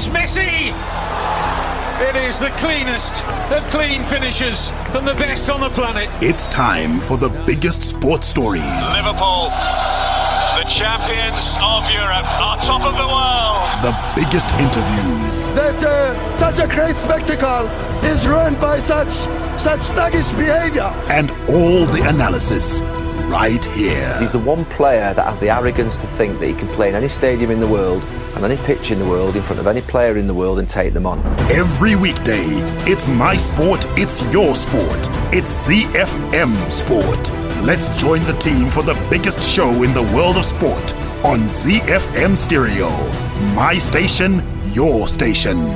It's Messi! It is the cleanest of clean finishes from the best on the planet. It's time for the biggest sports stories. Liverpool, the champions of Europe, are top of the world. The biggest interviews. That such a great spectacle is ruined by such thuggish behavior. And all the analysis right here. He's the one player that has the arrogance to think that he can play in any stadium in the world and any pitch in the world in front of any player in the world and take them on. Every weekday, it's my sport, it's your sport. It's ZiFM Sport. Let's join the team for the biggest show in the world of sport on ZiFM Stereo. My station, your station.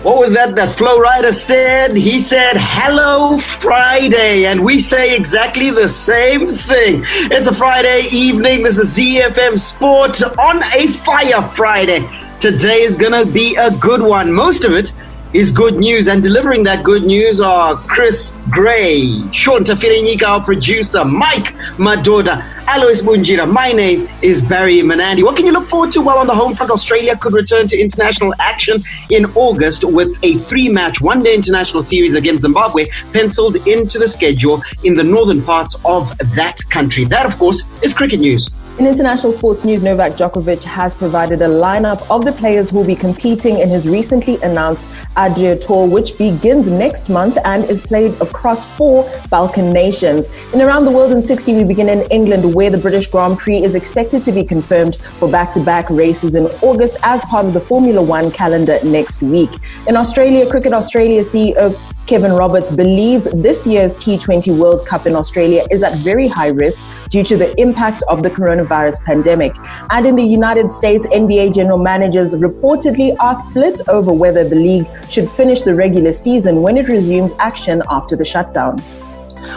What was that Flo Rida said? He said, "Hello, Friday." And we say exactly the same thing. It's a Friday evening. This is ZiFM Sport on a Fire Friday. Today is going to be a good one. Most of it is good news. And delivering that good news are Chris Gray, Sean Tafirenyika, our producer, Mike Madoda, Alois Bunjira. My name is Barry Manandi. What can you look forward to? Well, on the home front, Australia could return to international action in August with a 3-match one-day international series against Zimbabwe penciled into the schedule in the northern parts of that country. That, of course, is cricket news. In international sports news, Novak Djokovic has provided a lineup of the players who will be competing in his recently announced Adria Tour, which begins next month and is played across 4 Balkan nations. In Around the World in 60, we begin in England, where the British Grand Prix is expected to be confirmed for back-to-back races in August as part of the Formula One calendar next week. In Australia, Cricket Australia CEO Kevin Roberts believes this year's T20 World Cup in Australia is at very high risk due to the impact of the coronavirus pandemic. And in the United States, NBA general managers reportedly are split over whether the league should finish the regular season when it resumes action after the shutdown.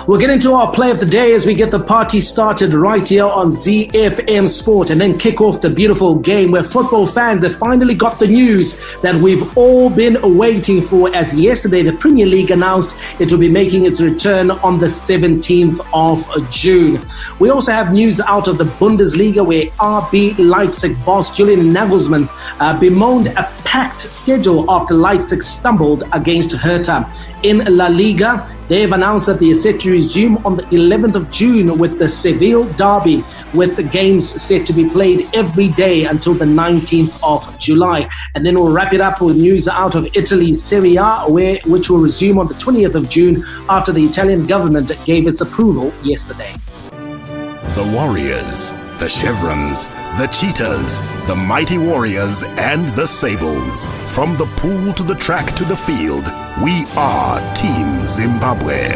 We'll get into our play of the day as we get the party started right here on ZiFM Sport and then kick off the beautiful game where football fans have finally got the news that we've all been waiting for, as yesterday the Premier League announced it will be making its return on the 17th of June. We also have news out of the Bundesliga where RB Leipzig boss Julian Nagelsmann bemoaned a packed schedule after Leipzig stumbled against Hertha. In La Liga, they've announced that they are set to resume on the 11th of June with the Seville derby, with the games set to be played every day until the 19th of July. And then we'll wrap it up with news out of Italy's Serie A, which will resume on the 20th of June after the Italian government gave its approval yesterday. The Warriors, the Chevrons, the Cheetahs, the Mighty Warriors, and the Sables. From the pool to the track to the field, we are Team Zimbabwe.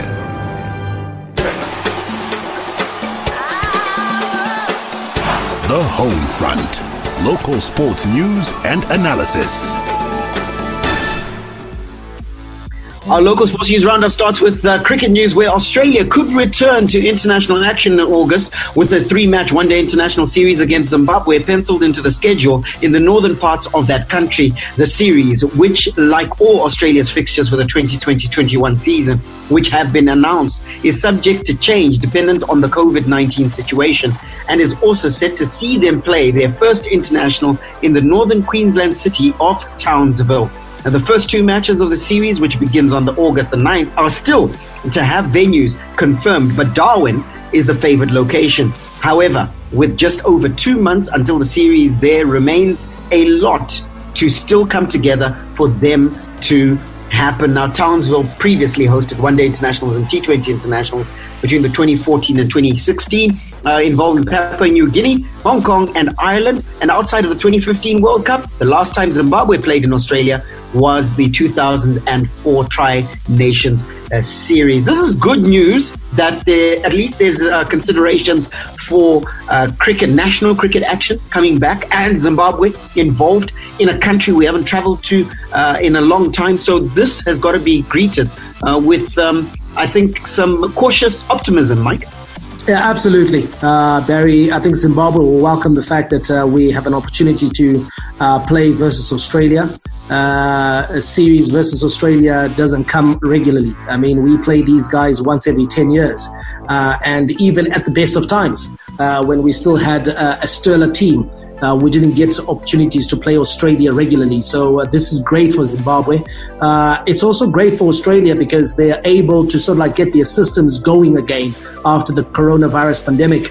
The Home Front. Local sports news and analysis. Our local sports news roundup starts with cricket news, where Australia could return to international action in August with a 3-match one-day international series against Zimbabwe penciled into the schedule in the northern parts of that country. The series, which, like all Australia's fixtures for the 2020-21 season, which have been announced, is subject to change dependent on the COVID-19 situation, and is also set to see them play their first international in the northern Queensland city of Townsville. Now, the first 2 matches of the series, which begins on August the 9th, are still to have venues confirmed, but Darwin is the favored location. However, with just over 2 months until the series, there remains a lot to still come together for them to happen. Now, Townsville previously hosted one-day internationals and T20 internationals between the 2014 and 2016, involving Papua New Guinea, Hong Kong, and Ireland. And outside of the 2015 World Cup, the last time Zimbabwe played in Australia was the 2004 Tri-Nations series. This is good news that at least there's considerations for national cricket action coming back, and Zimbabwe involved in a country we haven't traveled to in a long time. So this has got to be greeted with, I think, some cautious optimism, Mike. Yeah, absolutely. Barry, I think Zimbabwe will welcome the fact that we have an opportunity to play versus Australia. A series versus Australia doesn't come regularly. I mean, we play these guys once every 10 years. And even at the best of times, when we still had a sterler team, we didn't get opportunities to play Australia regularly. So this is great for Zimbabwe. It's also great for Australia because they are able to sort of like get their systems going again after the coronavirus pandemic.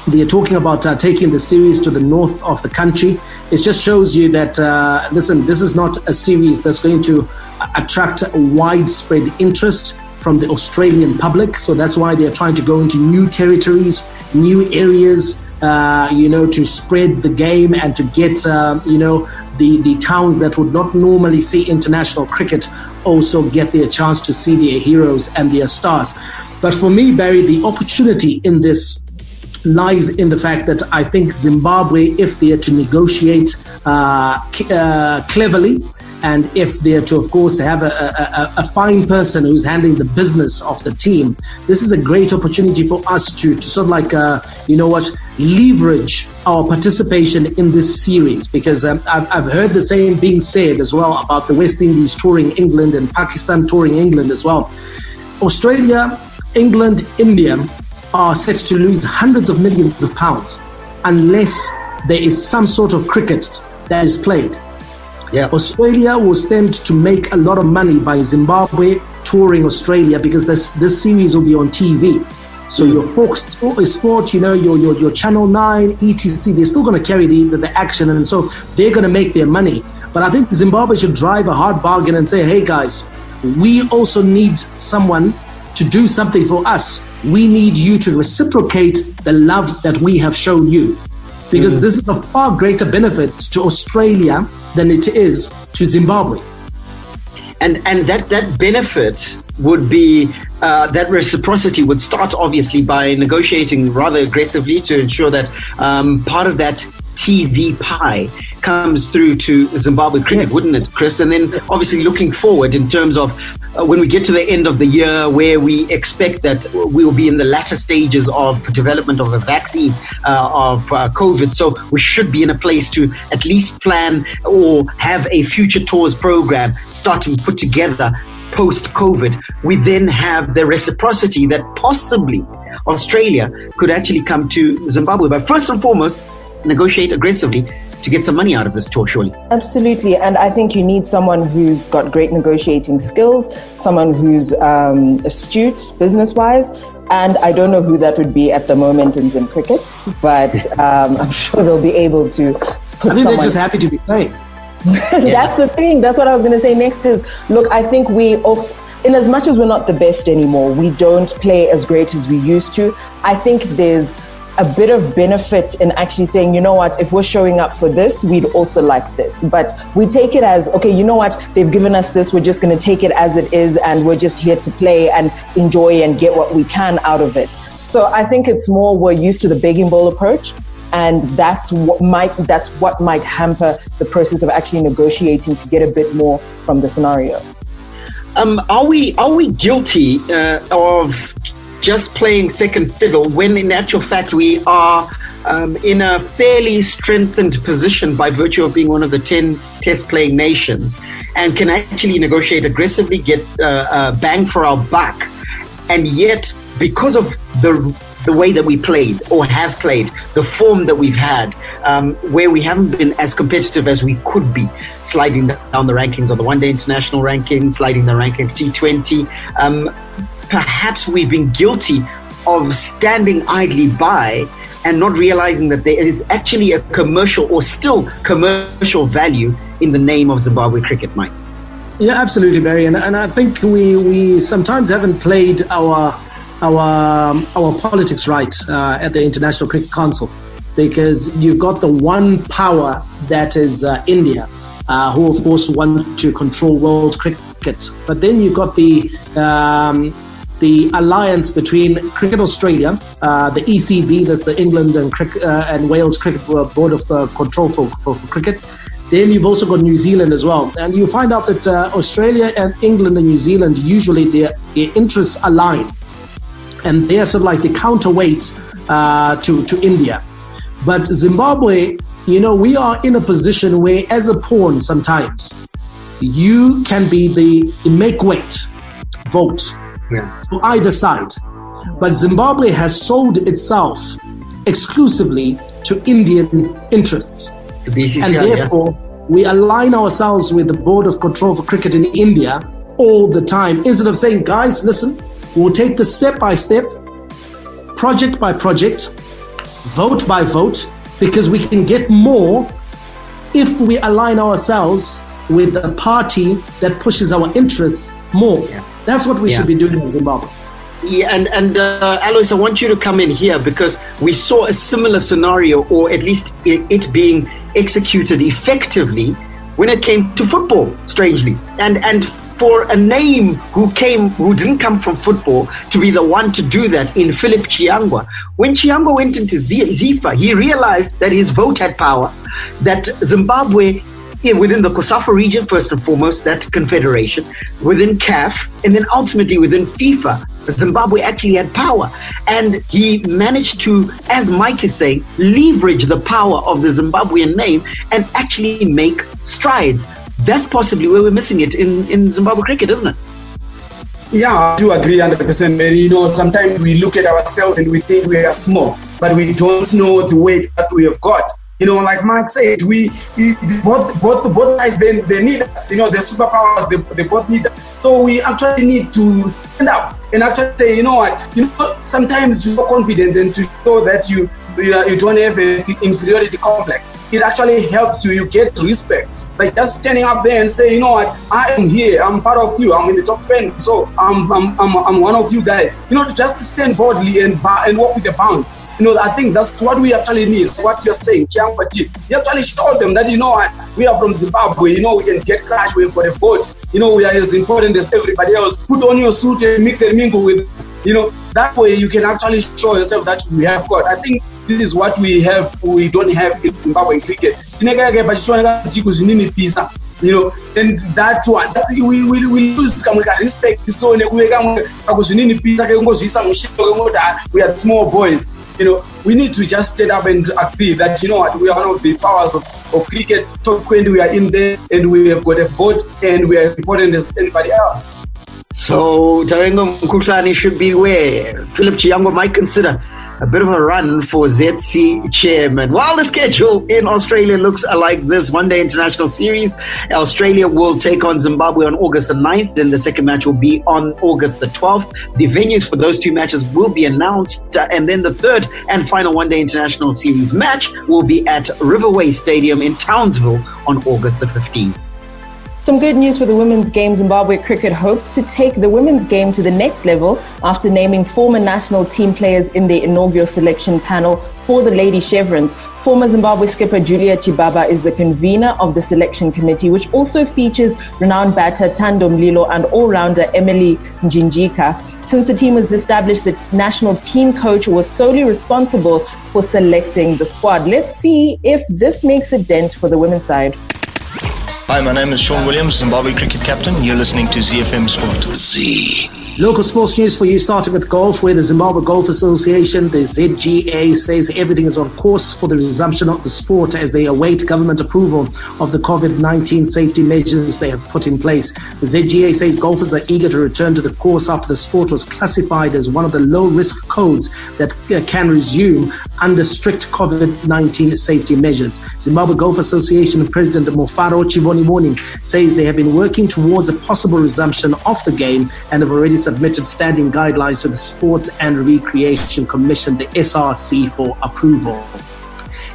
They're talking about taking the series to the north of the country. It just shows you that, listen, this is not a series that's going to attract widespread interest from the Australian public. So that's why they're trying to go into new territories, new areas, to spread the game and to get, the towns that would not normally see international cricket also get their chance to see their heroes and their stars. But for me, Barry, the opportunity in this lies in the fact that I think Zimbabwe, if they are to negotiate cleverly, and if they are to, of course, have a fine person who's handling the business of the team, this is a great opportunity for us to sort of like, leverage our participation in this series. Because I've heard the same being said as well about the West Indies touring England and Pakistan touring England as well. Australia, England, India are set to lose hundreds of millions of pounds unless there is some sort of cricket that is played. Yeah. Australia will stand to make a lot of money by Zimbabwe touring Australia because this series will be on TV. So your Fox Sport, your Channel 9, etc., they're still going to carry the action, and so they're going to make their money. But I think Zimbabwe should drive a hard bargain and say, hey guys, we also need someone to do something for us. We need you to reciprocate the love that we have shown you. Because this is a far greater benefit to Australia than it is to Zimbabwe. And that benefit would be, that reciprocity would start obviously by negotiating rather aggressively to ensure that part of that TV pie comes through to Zimbabwe cricket, yes, wouldn't it, Chris? And then obviously looking forward in terms of when we get to the end of the year, where we expect that we will be in the latter stages of development of a vaccine of COVID. So we should be in a place to at least plan or have a future tours program start to put together post-COVID. We then have the reciprocity that possibly Australia could actually come to Zimbabwe. But first and foremost, negotiate aggressively to get some money out of this tour, surely. Absolutely. And I think you need someone who's got great negotiating skills, someone who's astute business-wise. And I don't know who that would be at the moment in Zim cricket, but I'm sure they'll be able to put I think they're just happy to be playing. That's the thing. That's what I was going to say next is, look, I think in as much as we're not the best anymore, we don't play as great as we used to. I think there's a bit of benefit in actually saying, you know what, if we're showing up for this, we'd also like this. But we take it as, okay, you know what, they've given us this, we're just going to take it as it is, and we're just here to play and enjoy and get what we can out of it. So I think it's more we're used to the begging bowl approach, and that's what might hamper the process of actually negotiating to get a bit more from the scenario. Are we guilty of just playing second fiddle when in actual fact we are in a fairly strengthened position by virtue of being one of the 10 test playing nations and can actually negotiate aggressively, get bang for our buck, and yet because of the way that we played or have played, the form that we've had, where we haven't been as competitive as we could be, sliding down the rankings of the one-day international rankings, sliding the rankings T20, perhaps we've been guilty of standing idly by and not realizing that there is actually a commercial or still commercial value in the name of Zimbabwe cricket, Mike. Yeah, absolutely, Barry. And I think we sometimes haven't played our politics right at the International Cricket Council, because you've got the one power that is India, who of course want to control world cricket. But then you've got the alliance between Cricket Australia, the ECB, that's the England and Wales Cricket Board of Control for cricket. Then you've also got New Zealand as well. And you find out that Australia and England and New Zealand, usually their interests align. And they are sort of like the counterweight to India. But Zimbabwe, we are in a position where as a pawn sometimes, you can be the make-weight vote to either side. But Zimbabwe has sold itself exclusively to Indian interests. The BCCI, and therefore, we align ourselves with the Board of Control for Cricket in India all the time. Instead of saying, guys, listen, we'll take this step by step, project by project, vote by vote, because we can get more if we align ourselves with a party that pushes our interests more. That's what we should be doing in Zimbabwe. Yeah, and Alois, I want you to come in here because we saw a similar scenario, or at least it being executed effectively when it came to football, strangely. And for a name who didn't come from football to be the one to do that in Philip Chiangwa. When Chiangwa went into ZIFA, he realized that his vote had power, that Zimbabwe, within the COSAFA region, first and foremost, that confederation, within CAF, and then ultimately within FIFA, Zimbabwe actually had power. And he managed to, as Mike is saying, leverage the power of the Zimbabwean name and actually make strides. That's possibly where we're missing it in Zimbabwe cricket, isn't it? Yeah, I do agree 100%, Mary. You know, sometimes we look at ourselves and we think we are small, but we don't know the weight that we have got. You know, like Mark said, both sides, they need us. You know, the superpowers, they both need us. So we actually need to stand up and actually say, you know what, sometimes to show confidence and to show that you don't have an inferiority complex, it actually helps you get respect. Like just standing up there and say, you know what, I am here, I'm part of you, I'm in the top 20, so I'm one of you guys. You know, just to stand boldly and walk with the bounds. You know, I think that's what we actually need. What you're saying, Chiangwa did. You actually showed them that, you know what, we are from Zimbabwe, you know, we can get crash with for the vote. You know, we are as important as everybody else. Put on your suit and mix and mingle with, you know, that way you can actually show yourself that we have got. I think this is what we don't have in Zimbabwe cricket. You know, and that one, we lose some respect. So we are small boys. You know, we need to just stand up and agree that, you know what, we are one of the powers of cricket. Top 20, we are in there, and we have got a vote, and we are as important as anybody else. So Tarengo Mkutlani should beware. Philip Chiangwa might consider a bit of a run for ZC chairman. While the schedule in Australia looks like this: one-day international series, Australia will take on Zimbabwe on August the 9th. Then the second match will be on August the 12th. The venues for those two matches will be announced. And then the third and final one-day international series match will be at Riverway Stadium in Townsville on August the 15th. Some good news for the women's game. Zimbabwe Cricket hopes to take the women's game to the next level after naming former national team players in their inaugural selection panel for the Lady Chevrons. Former Zimbabwe skipper Julia Chibaba is the convener of the selection committee, which also features renowned batter Thando Mlilo and all-rounder Emily Njinjika. Since the team was established, the national team coach was solely responsible for selecting the squad. Let's see if this makes a dent for the women's side. Hi, my name is Sean Williams, Zimbabwe cricket captain. You're listening to ZiFM Sport. Z. Local sports news for you, starting with golf, where the Zimbabwe Golf Association, the ZGA, says everything is on course for the resumption of the sport as they await government approval of the COVID-19 safety measures they have put in place. The ZGA says golfers are eager to return to the course after the sport was classified as one of the low-risk codes that can resume under strict COVID-19 safety measures. Zimbabwe Golf Association President Mofaro Chivonimoni says they have been working towards a possible resumption of the game and have already submitted standing guidelines to the Sports and Recreation Commission, the SRC, for approval.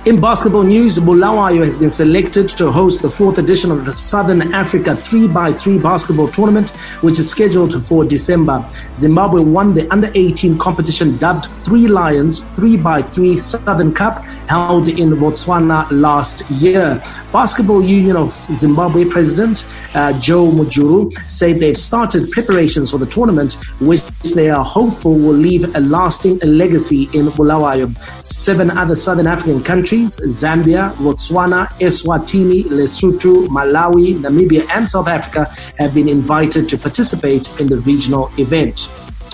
In basketball news, Bulawayo has been selected to host the 4th edition of the Southern Africa 3x3 basketball tournament, which is scheduled for December. Zimbabwe won the under-18 competition dubbed 3 Lions 3x3 Southern Cup, held in Botswana last year. Basketball Union of Zimbabwe President Joe Mujuru said they've started preparations for the tournament, which they are hopeful will leave a lasting legacy in Bulawayo. 7 other Southern African countries, Zambia, Botswana, Eswatini, Lesotho, Malawi, Namibia, and South Africa, have been invited to participate in the regional event.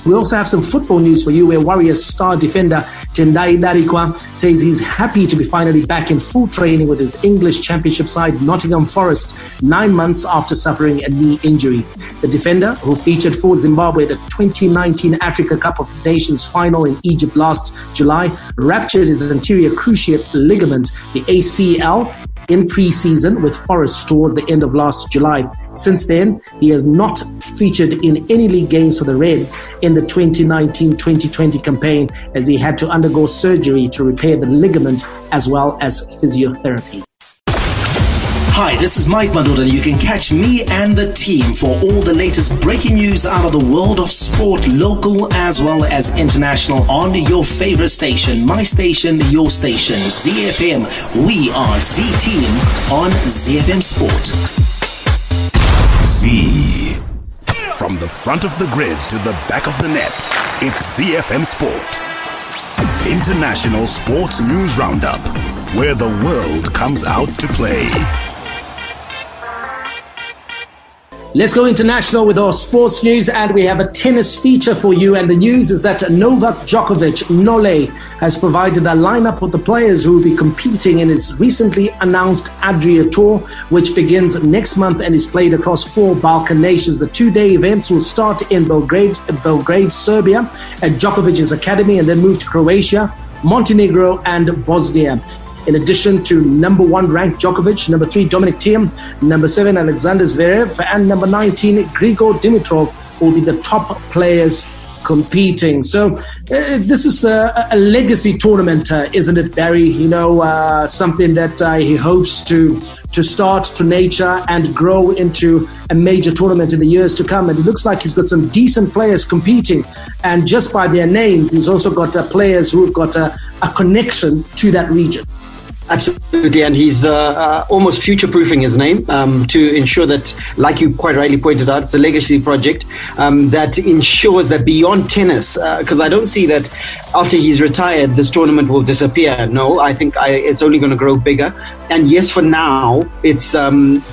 We also have some football news for you, where Warriors star defender Tendai Darikwa says he's happy to be finally back in full training with his English Championship side Nottingham Forest 9 months after suffering a knee injury. The defender, who featured for Zimbabwe at the 2019 Africa Cup of Nations final in Egypt last July, ruptured his anterior cruciate ligament, the ACL, in pre-season with Forest towards the end of last July. Since then, he has not featured in any league games for the Reds in the 2019-2020 campaign, as he had to undergo surgery to repair the ligament as well as physiotherapy. Hi, this is Mike Madoda, and you can catch me and the team for all the latest breaking news out of the world of sport, local as well as international, on your favorite station, my station, your station, ZiFM. We are Z-Team on ZiFM Sport. Z. From the front of the grid to the back of the net, it's ZiFM Sport. International Sports News Roundup, where the world comes out to play. Let's go international with our sports news, and we have a tennis feature for you. And the news is that Novak Djokovic, Nole, has provided a lineup of the players who will be competing in his recently announced Adria Tour, which begins next month and is played across 4 Balkan nations. The 2-day events will start in Belgrade, Serbia, at Djokovic's academy, and then move to Croatia, Montenegro, and Bosnia. In addition to number 1 ranked Djokovic, number 3 Dominic Thiem, number 7 Alexander Zverev, and number 19 Grigor Dimitrov will be the top players competing. So this is a legacy tournament, isn't it, Barry? You know, something that he hopes to start to nurture and grow into a major tournament in the years to come. And it looks like he's got some decent players competing. And just by their names, he's also got players who've got a connection to that region. Absolutely, and he's almost future-proofing his name to ensure that, like you quite rightly pointed out, it's a legacy project that ensures that beyond tennis, because I don't see that after he's retired, this tournament will disappear. No, I think it's only going to grow bigger. And yes, for now, it's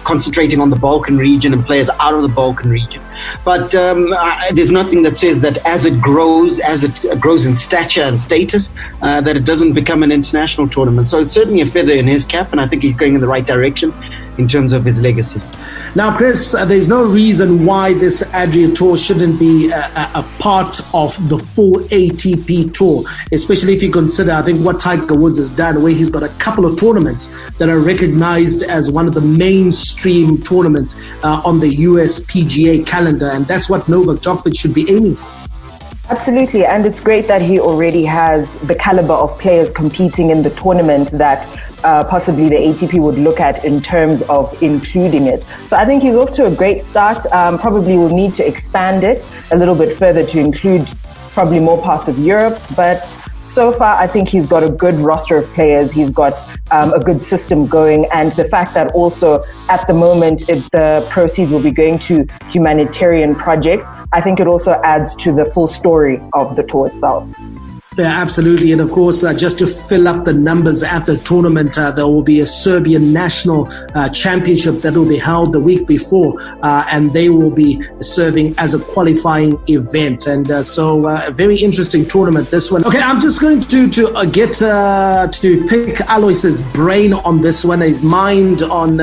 concentrating on the Balkan region and players out of the Balkan region. But there's nothing that says that as it grows in stature and status, that it doesn't become an international tournament. So it's certainly a feather in his cap, and I think he's going in the right direction in terms of his legacy. Now, Chris, there's no reason why this Adria Tour shouldn't be a part of the full ATP Tour, especially if you consider, I think, what Tiger Woods has done, where he's got a couple of tournaments that are recognized as one of the mainstream tournaments on the US PGA calendar, and that's what Novak Djokovic should be aiming for. Absolutely, and it's great that he already has the caliber of players competing in the tournament that possibly the ATP would look at in terms of including it. So I think he's off to a great start. Probably will need to expand it a little bit further to include probably more parts of Europe, but so far I think he's got a good roster of players. He's got a good system going, and the fact that also at the moment the proceeds will be going to humanitarian projects, I think it also adds to the full story of the tour itself. Yeah, absolutely. And of course, just to fill up the numbers at the tournament, there will be a Serbian national championship that will be held the week before, and they will be serving as a qualifying event. And so a very interesting tournament, this one. Okay, I'm just going to get to pick Alois's brain on this one, his mind on,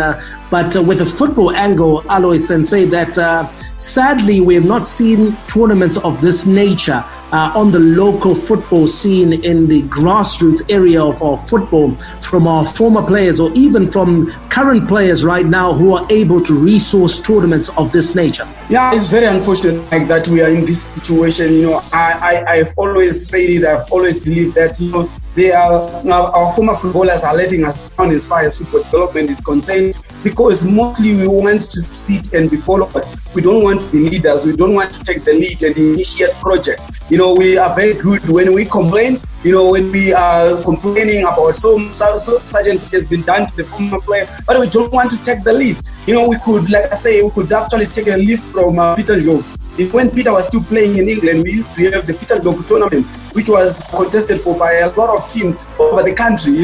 but with a football angle, Alois, and say that sadly, we have not seen tournaments of this nature on the local football scene in the grassroots area of our football from our former players or even from current players right now who are able to resource tournaments of this nature. Yeah, it's very unfortunate like that we are in this situation. You know, I've always said it, I've always believed that, you know, our former footballers are letting us down as far as football development is concerned, because mostly we want to sit and be followed. We don't want to be leaders. We don't want to take the lead and initiate projects. You know, we are very good when we complain. You know, when we are complaining about such and such has been done to the former player, but we don't want to take the lead. You know, we could, like I say, we could actually take a lead from Peter Log. When Peter was still playing in England, we used to have the Peter Log tournament. which was contested for by a lot of teams over the country.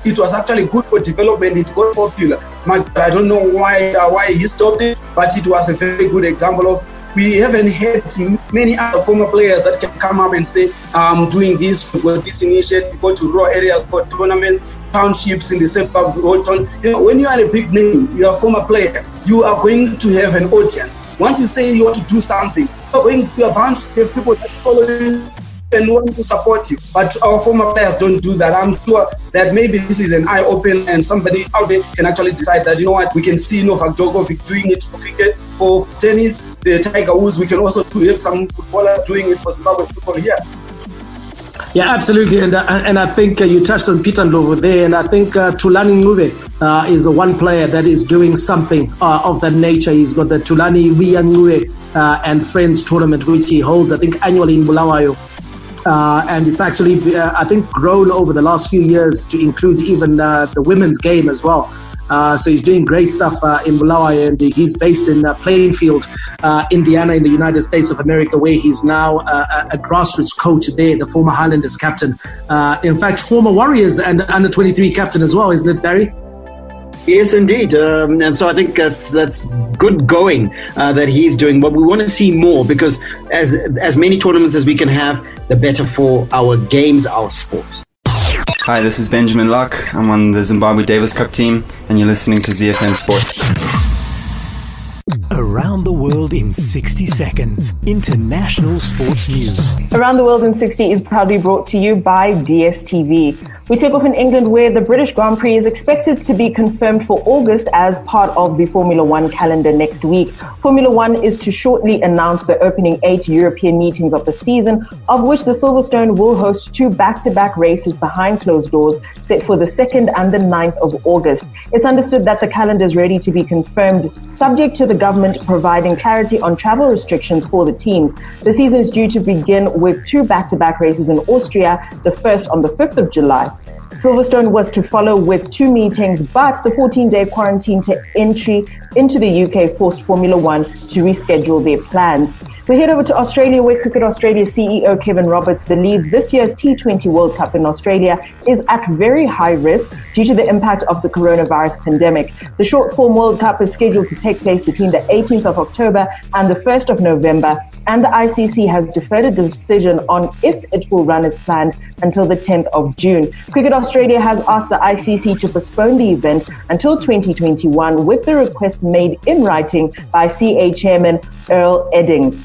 It was actually good for development. It got popular. I don't know why he stopped it, but it was a very good example of. We haven't had many other former players that can come up and say, I'm doing this, we got this initiative, we go to rural areas, got tournaments, townships in the suburbs. When you are a big name, you are a former player, you are going to have an audience. Once you say you want to do something, you are bound to have people that follow you and want to support you. But our former players don't do that. I'm sure that maybe this is an eye-open and somebody out there can actually decide that, we can see Novak Djokovic doing it for cricket, for tennis, the Tiger Woods. We can also have some footballer doing it for Zimbabwe football here. Yeah, absolutely. And I think you touched on Peter Ndlovu there, and I think Thulani Ncube is the one player that is doing something of that nature. He's got the Thulani Via Ncube and Friends tournament, which he holds, I think, annually in Bulawayo. And it's actually, I think, grown over the last few years to include even the women's game as well. So he's doing great stuff in Bulawayo, and he's based in Plainfield, Indiana, in the United States of America, where he's now a grassroots coach there, the former Highlanders captain. In fact, former Warriors and under-23 captain as well, isn't it, Barry? Yes, indeed. And so I think that's good going that he's doing. But we want to see more, because as many tournaments as we can have, the better for our games, our sports. Hi, this is Benjamin Locke. I'm on the Zimbabwe Davis Cup team, and you're listening to ZiFM Sport. Around the World in 60 Seconds. International sports news. Around the World in 60 is proudly brought to you by DSTV. We take off in England, where the British Grand Prix is expected to be confirmed for August as part of the Formula One calendar next week. Formula One is to shortly announce the opening 8 European meetings of the season, of which the Silverstone will host 2 back-to-back races behind closed doors, set for the 2nd and the 9th of August. It's understood that the calendar is ready to be confirmed, subject to the government providing clarity on travel restrictions for the teams. The season is due to begin with 2 back-to-back races in Austria, the first on the 5th of July. Silverstone was to follow with 2 meetings, but the 14-day quarantine to entry into the UK forced Formula One to reschedule their plans. We head over to Australia, where Cricket Australia CEO Kevin Roberts believes this year's T20 World Cup in Australia is at very high risk due to the impact of the coronavirus pandemic. The short-form World Cup is scheduled to take place between the 18th of October and the 1st of November, and the ICC has deferred a decision on if it will run as planned until the 10th of June. Cricket Australia has asked the ICC to postpone the event until 2021, with the request made in writing by CA Chairman Earl Eddings.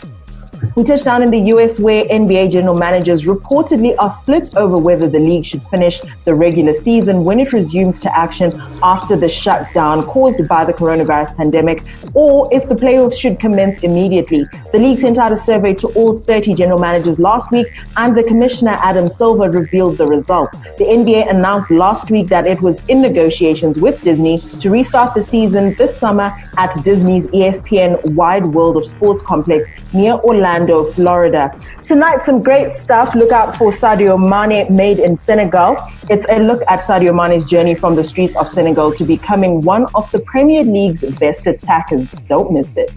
We touch down in the US, where NBA general managers reportedly are split over whether the league should finish the regular season when it resumes to action after the shutdown caused by the coronavirus pandemic, or if the playoffs should commence immediately. The league sent out a survey to all 30 general managers last week, and the commissioner, Adam Silver, revealed the results. The NBA announced last week that it was in negotiations with Disney to restart the season this summer at Disney's ESPN Wide World of Sports complex near Orlando, Florida. Tonight, some great stuff. Look out for Sadio Mane, made in Senegal. It's a look at Sadio Mane's journey from the streets of Senegal to becoming one of the Premier League's best attackers. Don't miss it.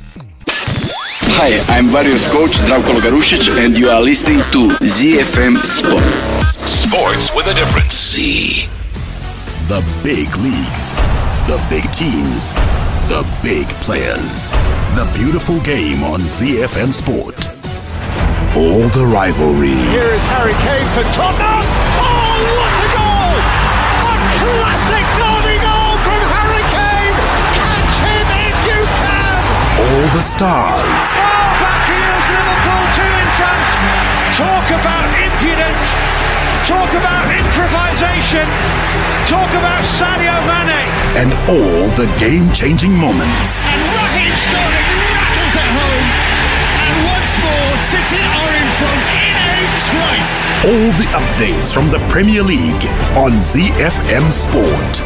Hi, I'm Vario's coach Zdravko Logarušić, and you are listening to ZiFM Sport. Sports with a difference. Z. The big leagues, the big teams, the big players. The beautiful game on ZiFM Sport. All the rivalry. Here is Harry Kane for Tottenham. Oh, what a goal! A classic derby goal from Harry Kane. Catch him if you can. All the stars. Oh, back here's Liverpool 2 in front. Talk about impudence. Talk about improvisation. Talk about Sadio Mane. And all the game-changing moments. And Raheem Sterling rattles at home. And once more, City are in front in a trice. All the updates from the Premier League on ZiFM Sport.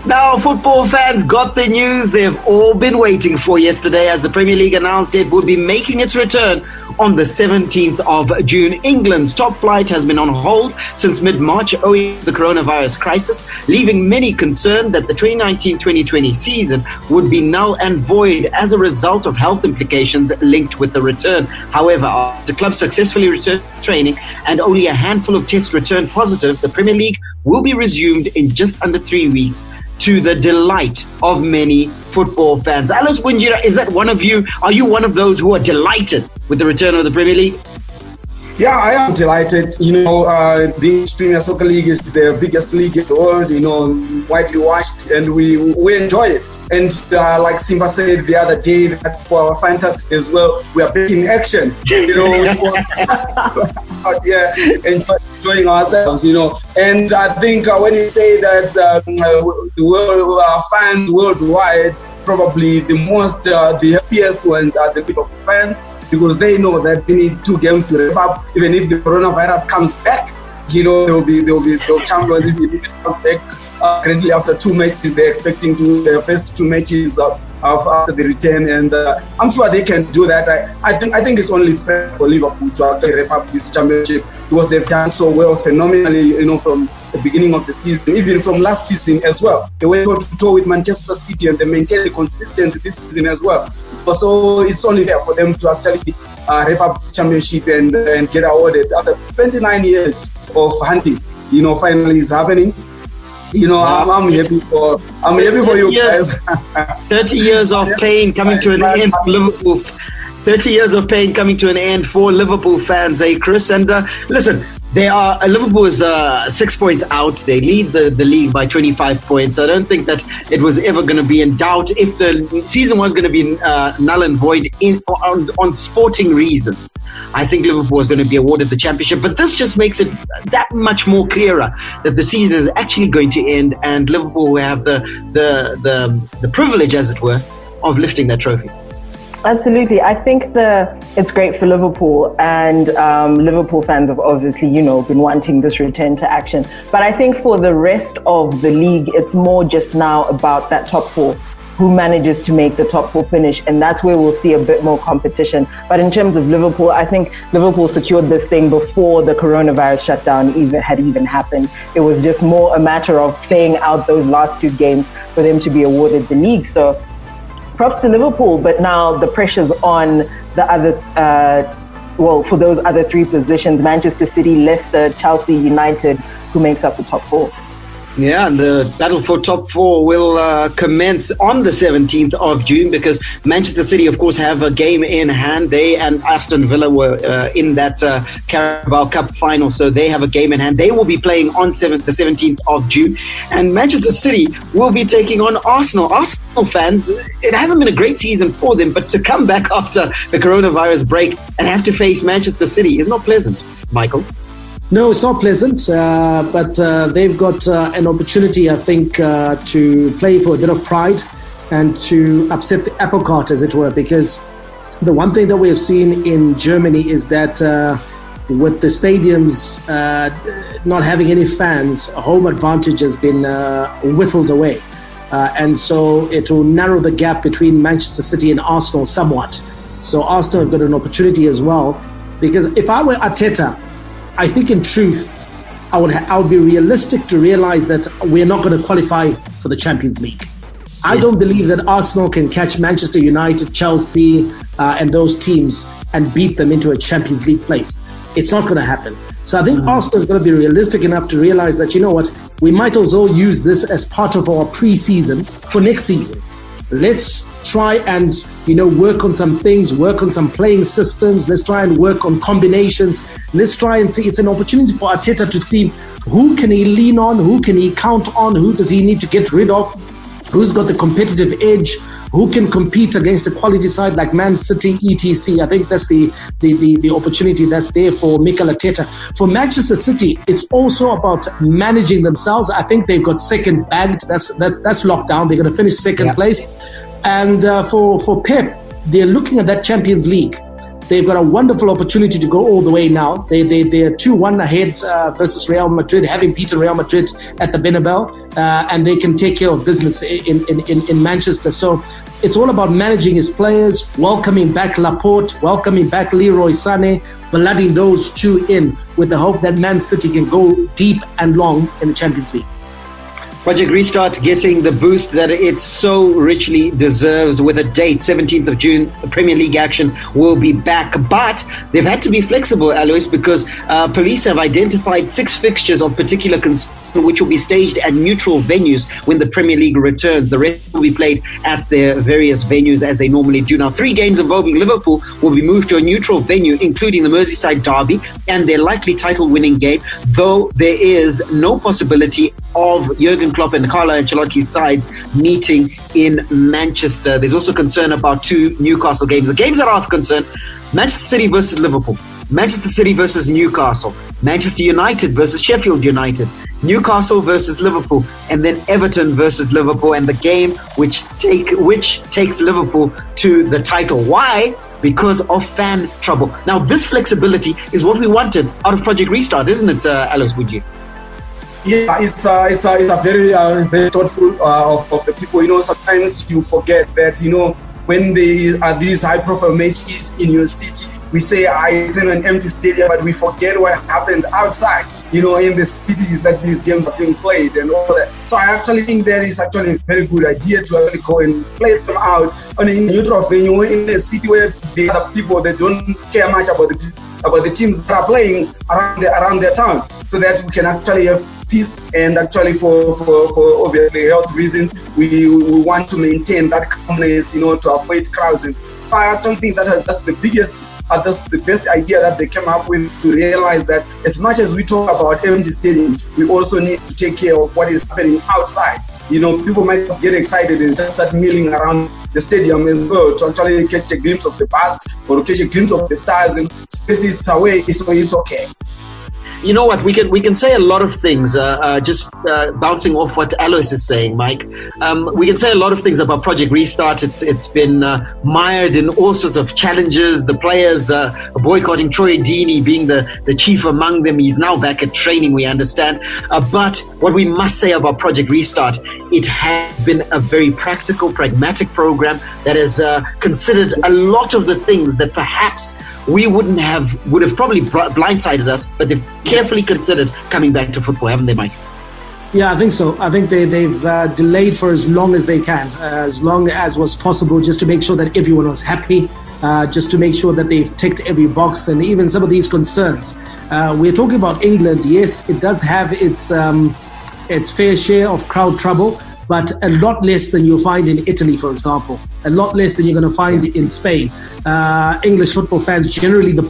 Now, our football fans got the news they've all been waiting for yesterday as the Premier League announced it would be making its return on the 17th of June. England's top flight has been on hold since mid-March owing to the coronavirus crisis, leaving many concerned that the 2019-2020 season would be null and void as a result of health implications linked with the return. However, the club successfully returned to training and only a handful of tests returned positive, the Premier League will be resumed in just under 3 weeks, to the delight of many football fans. Alice Winjira, is that one of you? Are you one of those who are delighted with the return of the Premier League? Yeah, I am delighted. The English Premier Soccer League is the biggest league in the world, widely watched, and we enjoy it. And like Simba said the other day, that for our fantasy as well, we are back in action, out here enjoying ourselves, And I think when you say that the world, fans worldwide, probably the happiest ones are the Liverpool fans, because they know that they need 2 games to wrap up. Even if the coronavirus comes back, they'll be champions if it comes back. Currently, after 2 matches, they're expecting to win their first 2 matches after the return, and I'm sure they can do that. I think it's only fair for Liverpool to actually wrap up this championship, because they've done so well, phenomenally, from the beginning of the season, even from last season as well. They went toe to toe with Manchester City, and they maintained the consistency this season as well. So it's only fair for them to actually wrap up the championship and get awarded after 29 years of hunting. Finally it's happening. I'm happy for you guys. 30 years of pain coming to an end for Liverpool. 30 years of pain coming to an end for Liverpool fans, Chris? And listen, Liverpool is 6 points out. They lead the league by 25 points. I don't think that it was ever going to be in doubt if the season was going to be null and void on sporting reasons. I think Liverpool was going to be awarded the championship, but this just makes it that much more clearer that the season is actually going to end, and Liverpool will have the privilege, as it were, of lifting that trophy. Absolutely. I think it's great for Liverpool, and Liverpool fans have obviously, been wanting this return to action. But I think for the rest of the league, it's more just now about that top 4. Who manages to make the top 4 finish, and that's where we'll see a bit more competition. But in terms of Liverpool, I think Liverpool secured this thing before the coronavirus shutdown had even happened. It was just more a matter of playing out those last 2 games for them to be awarded the league. So props to Liverpool, but now the pressure's on the other, for those other 3 positions: Manchester City, Leicester, Chelsea, United, who makes up the top 4. Yeah, and the battle for top 4 will commence on the 17th of June, because Manchester City, of course, have a game in hand. They and Aston Villa were in that Carabao Cup final, so they have a game in hand. They will be playing on the 17th of June, and Manchester City will be taking on Arsenal. Arsenal fans, it hasn't been a great season for them, but to come back after the coronavirus break and have to face Manchester City is not pleasant, Michael. No, it's not pleasant, but they've got an opportunity, I think, to play for a bit of pride and to upset the apple cart, as it were, because the one thing that we have seen in Germany is that with the stadiums not having any fans, home advantage has been whittled away. And so it will narrow the gap between Manchester City and Arsenal somewhat. So Arsenal have got an opportunity as well, because if I were Arteta, I think in truth, I would be realistic to realize that we're not going to qualify for the Champions League. I don't believe that Arsenal can catch Manchester United, Chelsea, and those teams and beat them into a Champions League place. It's not going to happen. So I think Arsenal is going to be realistic enough to realize that, we might also use this as part of our pre-season for next season. Let's try and, work on some things, work on some playing systems. Let's try and work on combinations. Let's try and see. It's an opportunity for Arteta to see who can he lean on, who can he count on, who does he need to get rid of, who's got the competitive edge, who can compete against a quality side like Man City, etc. I think that's the opportunity that's there for Mikel Arteta. For Manchester City, it's also about managing themselves. I think they've got second bagged. That's locked down. They're going to finish second place. And for Pep, they're looking at that Champions League. they've got a wonderful opportunity to go all the way now. They're 2-1 ahead versus Real Madrid, having beaten Real Madrid at the Bernabeu, and they can take care of business in Manchester. So it's all about managing his players, welcoming back Laporte, welcoming back Leroy Sané, blooding those two in with the hope that Man City can go deep and long in the Champions League. Project Restart getting the boost that it so richly deserves with a date, 17th of June. Premier League action will be back. But they've had to be flexible, Alois, because police have identified 6 fixtures of particular concern which will be staged at neutral venues when the Premier League returns. The rest will be played at their various venues as they normally do. Now, 3 games involving Liverpool will be moved to a neutral venue, including the Merseyside derby and their likely title-winning game, though there is no possibility of Jurgen Klopp and Carlo Ancelotti's sides meeting in Manchester. There's also concern about 2 Newcastle games. The games that are of concern: Manchester City versus Liverpool, Manchester City versus Newcastle, Manchester United versus Sheffield United, Newcastle versus Liverpool, and then Everton versus Liverpool, and the game which takes Liverpool to the title. Why? Because of fan trouble. Now, this flexibility is what we wanted out of Project Restart, isn't it, Alois, would you? Yeah, it's a very very thoughtful of the people. You know, sometimes you forget that, you know, when there are these high-profile matches in your city, we say it's in an empty stadium, but we forget what happens outside, you know, in the cities that these games are being played and all that. So I actually think that is actually a very good idea to actually go and play them out on a neutral venue in a city where the other people, they don't care much about the teams that are playing around their town, so that we can actually have peace. And actually for obviously health reasons, we want to maintain that calmness, you know, to avoid crowds. And I actually think that's the best idea that they came up with, to realize that as much as we talk about empty stadiums, we also need to take care of what is happening outside. You know, people might just get excited and just start milling around the stadium as well to actually catch a glimpse of the bus or catch a glimpse of the stars, and especially it's away, so it's okay. You know what, we can say a lot of things, just bouncing off what Alois is saying, Mike. We can say a lot of things about Project Restart. It's been mired in all sorts of challenges. The players boycotting, Troy Deeney being the chief among them. He's now back at training, we understand. But what we must say about Project Restart, it has been a very practical, pragmatic program that has considered a lot of the things that perhaps we would have probably blindsided us, but they've carefully considered coming back to football, haven't they, Mike? Yeah, I think so. I think they've delayed for as long as they can, as long as was possible, just to make sure that everyone was happy, just to make sure that they've ticked every box, and even some of these concerns. We're talking about England. Yes, it does have its fair share of crowd trouble, but a lot less than you'll find in Italy, for example. A lot less than you're going to find in Spain. English football fans, generally the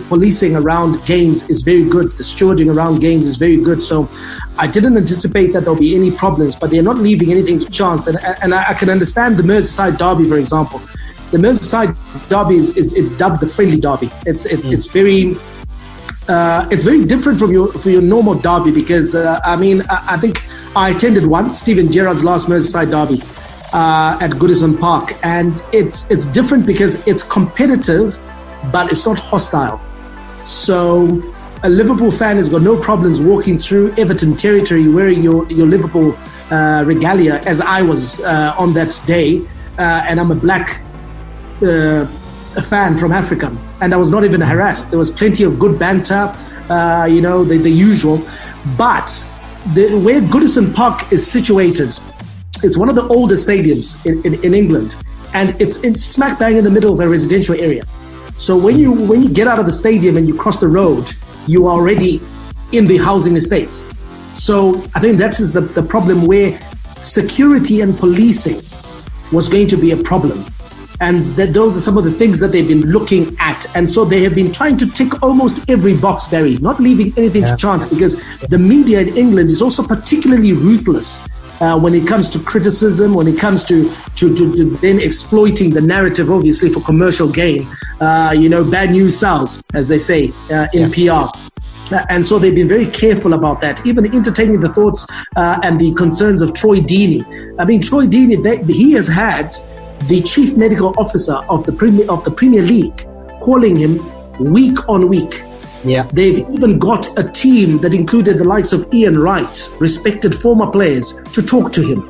policing around games is very good. The stewarding around games is very good. So I didn't anticipate that there'll be any problems, but they're not leaving anything to chance. And I can understand the Merseyside derby, for example. The Merseyside derby is dubbed the friendly derby. It's very different from your normal derby, because I think I attended one, Steven Gerrard's last Merseyside derby at Goodison Park, and it's different because it's competitive, but it's not hostile. So a Liverpool fan has got no problems walking through Everton territory wearing your Liverpool regalia, as I was on that day, and I'm a black fan from Africa, and I was not even harassed. There was plenty of good banter, the usual. But where Goodison Park is situated, it's one of the oldest stadiums in England, and it's smack bang in the middle of a residential area. So when you get out of the stadium and you cross the road, you are already in the housing estates. So I think that is the problem, where security and policing was going to be a problem. And that those are some of the things that they've been looking at. And so they have been trying to tick almost every box, Barry, not leaving anything to chance, because the media in England is also particularly ruthless when it comes to criticism, when it comes to then exploiting the narrative, obviously, for commercial gain. Bad news sells, as they say in PR. And so they've been very careful about that, even entertaining the thoughts and the concerns of Troy Deeney. I mean, Troy Deeney, he has had the chief medical officer of the Premier League calling him week on week. Yeah. They've even got a team that included the likes of Ian Wright, respected former players, to talk to him,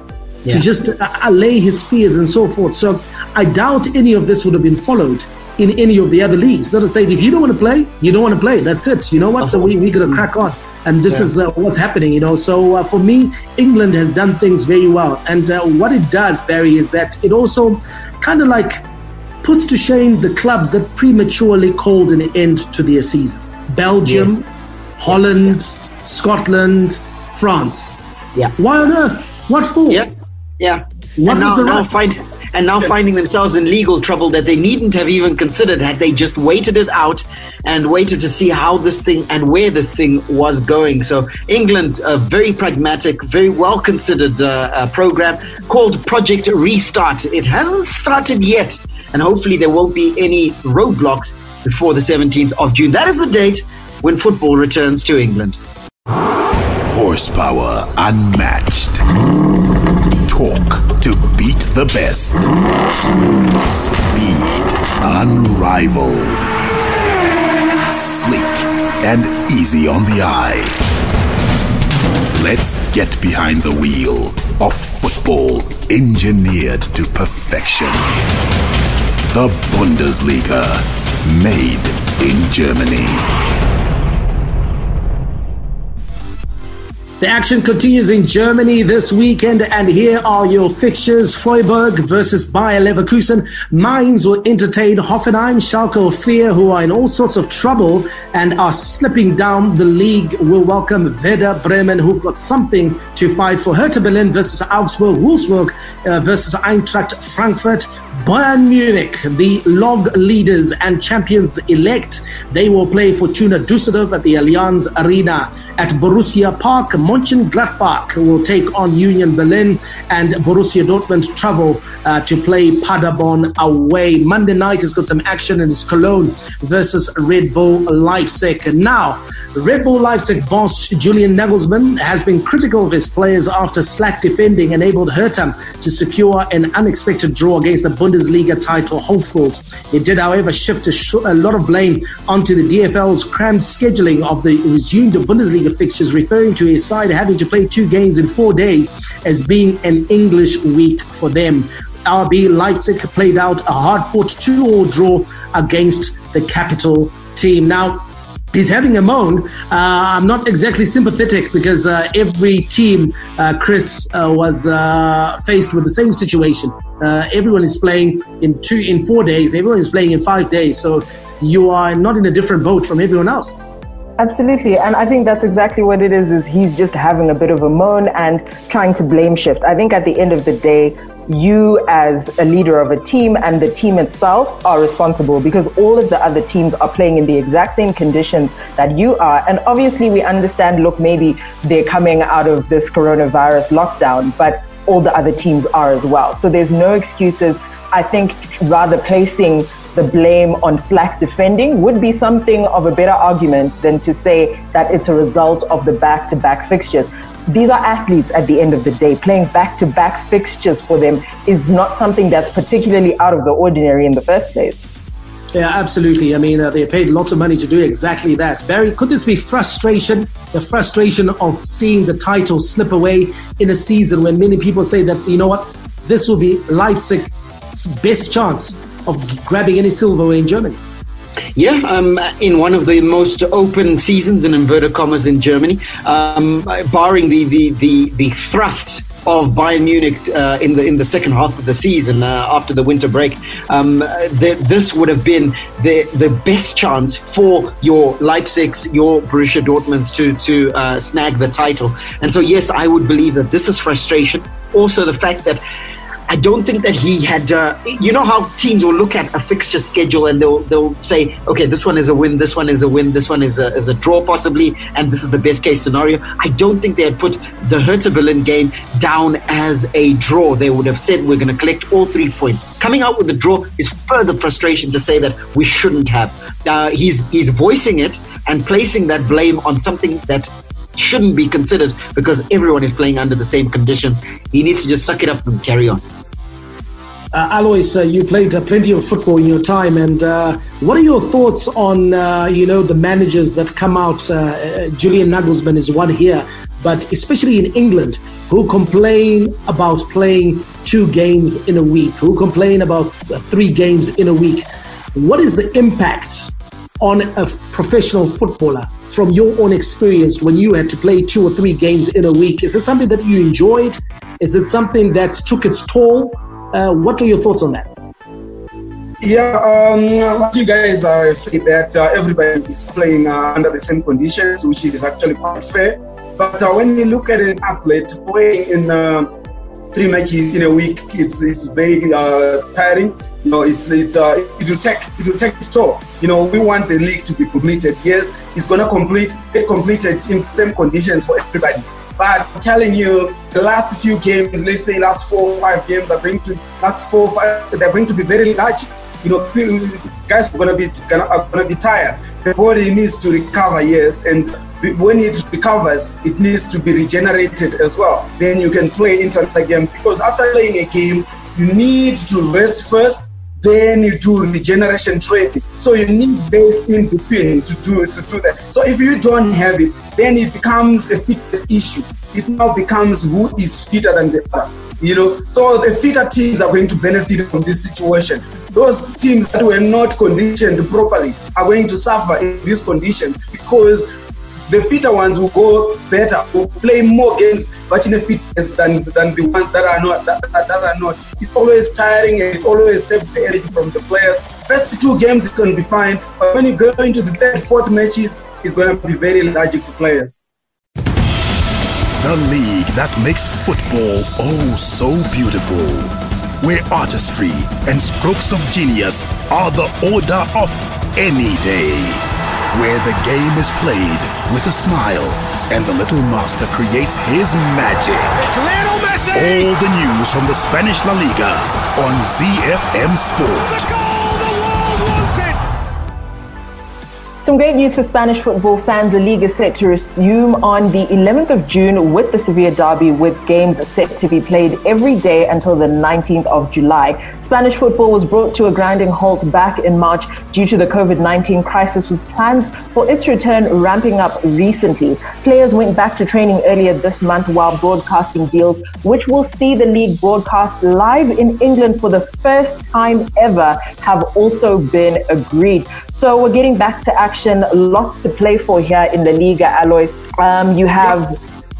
to just allay his fears and so forth. So I doubt any of this would have been followed in any of the other leagues. They'll say, if you don't want to play, you don't want to play. That's it. You know what? We're going to crack on. And this is what's happening, you know. So for me, England has done things very well. And what it does, Barry, is that it also kind of like puts to shame the clubs that prematurely called an end to their season. Belgium, Holland, Scotland, France. Yeah. Why on earth? What for? Yeah. What was the now finding themselves in legal trouble that they needn't have even considered had they just waited it out and waited to see how this thing and where this thing was going. So England, a very pragmatic, very well considered program called Project Restart. It hasn't started yet, and hopefully there won't be any roadblocks before the 17th of June. That is the date when football returns to England. Horsepower unmatched. Torque to beat the best. Speed unrivaled. Sleek and easy on the eye. Let's get behind the wheel of football engineered to perfection. The Bundesliga, made in Germany. The action continues in Germany this weekend, and here are your fixtures. Freiburg versus Bayer Leverkusen. Mainz will entertain Hoffenheim. Schalke 04, who are in all sorts of trouble and are slipping down the league, will welcome Werder Bremen, who've got something to fight for. Hertha Berlin versus Augsburg. Wolfsburg versus Eintracht Frankfurt. Bayern Munich, the log leaders and champions-elect, they will play Fortuna Düsseldorf at the Allianz Arena. At Borussia Park, Mönchengladbach will take on Union Berlin, and Borussia Dortmund travel to play Paderborn away. Monday night has got some action, and it's Cologne versus Red Bull Leipzig. Now, Red Bull Leipzig boss Julian Nagelsmann has been critical of his players after slack defending enabled Hertha to secure an unexpected draw against the Bundesliga title hopefuls. He did, however, shift a lot of blame onto the DFL's crammed scheduling of the resumed Bundesliga fixtures, referring to his side having to play 2 games in 4 days as being an English week for them. RB Leipzig played out a hard-fought 2-2 draw against the capital team. Now, he's having a moan. I'm not exactly sympathetic because every team, Chris, was faced with the same situation. Everyone is playing in 4 days. Everyone is playing in 5 days. So you are not in a different boat from everyone else. Absolutely. And I think that's exactly what it is he's just having a bit of a moan and trying to blame shift. I think at the end of the day, you as a leader of a team and the team itself are responsible because all of the other teams are playing in the exact same conditions that you are. And obviously we understand, look, maybe they're coming out of this coronavirus lockdown, but all the other teams are as well. So there's no excuses. I think rather placing the blame on slack defending would be something of a better argument than to say that it's a result of the back-to-back fixtures. These are athletes at the end of the day. Playing back-to-back fixtures for them is not something that's particularly out of the ordinary in the first place. Yeah, absolutely. I mean, they paid lots of money to do exactly that. Barry, could this be frustration? The frustration of seeing the title slip away in a season when many people say that, you know what, this will be Leipzig's best chance of grabbing any silverware in Germany? Yeah, in one of the most open seasons in inverted commas in Germany, barring the thrust of Bayern Munich in the second half of the season after the winter break, this would have been the best chance for your Leipzigs, your Borussia Dortmunds to snag the title. And so yes, I would believe that this is frustration. Also the fact that I don't think that he had, you know how teams will look at a fixture schedule and they'll say, okay, this one is a win, this one is a win, this one is a draw possibly, and this is the best case scenario. I don't think they had put the Hertha Berlin game down as a draw. They would have said, we're going to collect all 3 points. Coming out with a draw is further frustration to say that we shouldn't have. He's voicing it and placing that blame on something that shouldn't be considered because everyone is playing under the same conditions. He needs to just suck it up and carry on. Alois, you played plenty of football in your time, and what are your thoughts on the managers that come out? Julian Nagelsmann is one here, but especially in England, who complain about playing 2 games in a week, who complain about 3 games in a week. What is the impact on a professional footballer from your own experience when you had to play 2 or 3 games in a week? Is it something that you enjoyed? Is it something that took its toll? What are your thoughts on that? Yeah, like you guys say that everybody is playing under the same conditions, which is actually quite fair. But when you look at an athlete playing in 3 matches in a week, it's very tiring. You know, it will take its toll. You know, we want the league to be completed. Yes, it's gonna get completed in same conditions for everybody. But I'm telling you, the last few games, let's say last 4 or 5 games, they're going to be very large. You know, guys are gonna be tired. The body needs to recover, yes, and when it recovers, it needs to be regenerated as well. Then you can play into another game, because after playing a game, you need to rest first. Then you do regeneration training. So you need days in between to do that. So if you don't have it, then it becomes a fitness issue. It now becomes who is fitter than the other. You know, so the fitter teams are going to benefit from this situation. Those teams that were not conditioned properly are going to suffer in these conditions, because the fitter ones will go better, will play more games, but in a fitness than the ones that are not. It's always tiring, and it always saves the energy from the players. First 2 games, it's going to be fine, but when you go into the 3rd, 4th matches, it's going to be very lethargic for players. The league that makes football oh so beautiful, where artistry and strokes of genius are the order of any day, where the game is played with a smile and the little master creates his magic. It's Lionel Messi! All the news from the Spanish La Liga on ZiFM Sport. The goal the world wants it! Some great news for Spanish football fans. The league is set to resume on the 11th of June with the Sevilla derby, with games set to be played every day until the 19th of July. Spanish football was brought to a grinding halt back in March due to the COVID-19 crisis, with plans for its return ramping up recently. Players went back to training earlier this month, while broadcasting deals, which will see the league broadcast live in England for the first time ever, have also been agreed. So we're getting back to action. Lots to play for here in the Liga, Alois. You have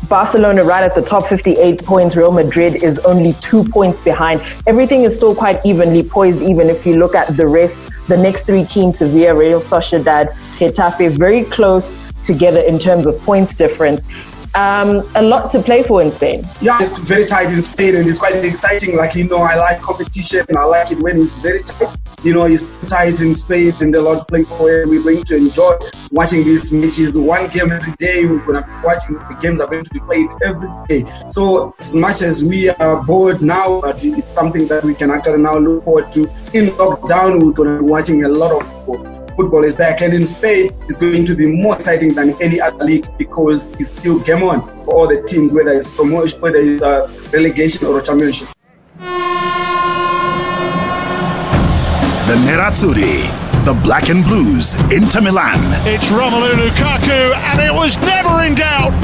Barcelona right at the top, 58 points. Real Madrid is only 2 points behind. Everything is still quite evenly poised, even if you look at the rest. The next 3 teams, Sevilla, Real Sociedad, Getafe, very close together in terms of points difference. A lot to play for in Spain. Yeah, it's very tight in Spain, and it's quite exciting. Like, you know, I like competition. I like it when it's very tight. You know, it's tight in Spain and a lot to play for, and we're going to enjoy watching these matches. 1 game every day. We're going to be watching. The games are going to be played every day. So as much as we are bored now, but it's something that we can actually now look forward to. In lockdown, we're going to be watching a lot of football. Football is back, and in Spain, it's going to be more exciting than any other league, because it's still game on for all the teams, whether it's promotion, whether it's relegation or a championship. The Nerazzurri, the Black and Blues, Inter Milan. It's Romelu Lukaku, and it was never in doubt.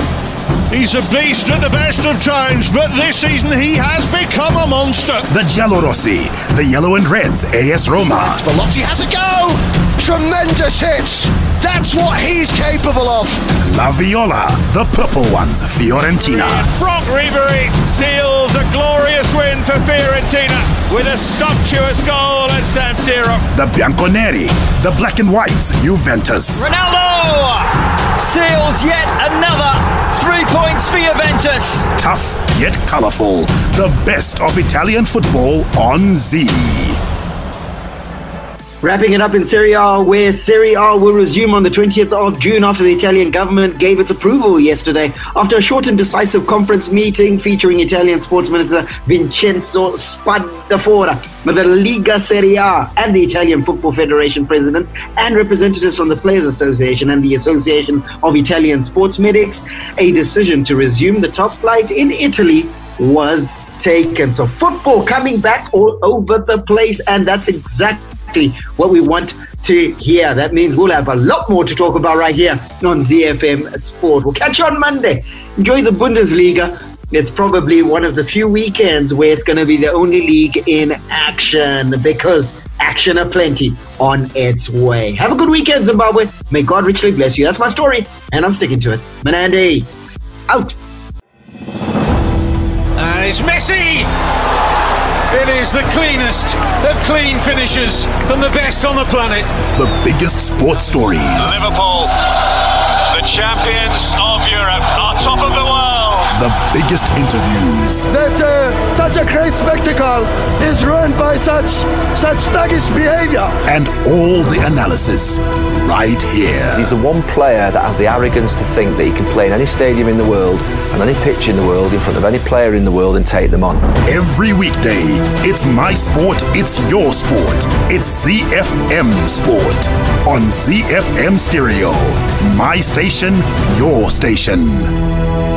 He's a beast at the best of times, but this season he has become a monster. The Giallorossi, the Yellow and Reds, AS Roma. Velotti has a go! Tremendous hits! That's what he's capable of! La Viola, the Purple Ones, Fiorentina. Franck Ribéry seals a glorious win for Fiorentina with a sumptuous goal at San Siro. The Bianconeri, the Black and Whites, Juventus. Ronaldo seals yet another 3 points for Juventus. Tough yet colourful, the best of Italian football on Z. Wrapping it up in Serie A, where Serie A will resume on the 20th of June after the Italian government gave its approval yesterday. After a short and decisive conference meeting featuring Italian Sports Minister Vincenzo Spadafora, the Liga Serie A and the Italian Football Federation presidents and representatives from the Players Association and the Association of Italian Sports Medics, a decision to resume the top flight in Italy was taken. So football coming back all over the place, and that's exactly what we want to hear. That means we'll have a lot more to talk about right here on ZiFM Sport. We'll catch you on Monday. Enjoy the Bundesliga. It's probably one of the few weekends where it's going to be the only league in action, because action aplenty on its way. Have a good weekend, Zimbabwe. May God richly bless you. That's my story, and I'm sticking to it. Manandi, out. And it's Messi! It is the cleanest of clean finishes from the best on the planet. The biggest sports stories. Liverpool, the champions of Europe, are top of the world. The biggest interviews. That such a great spectacle is ruined by such thuggish behavior. And all the analysis right here. He's the one player that has the arrogance to think that he can play in any stadium in the world and any pitch in the world in front of any player in the world and take them on. Every weekday, it's my sport, it's your sport. It's ZiFM Sport on ZiFM Stereo. My station, your station.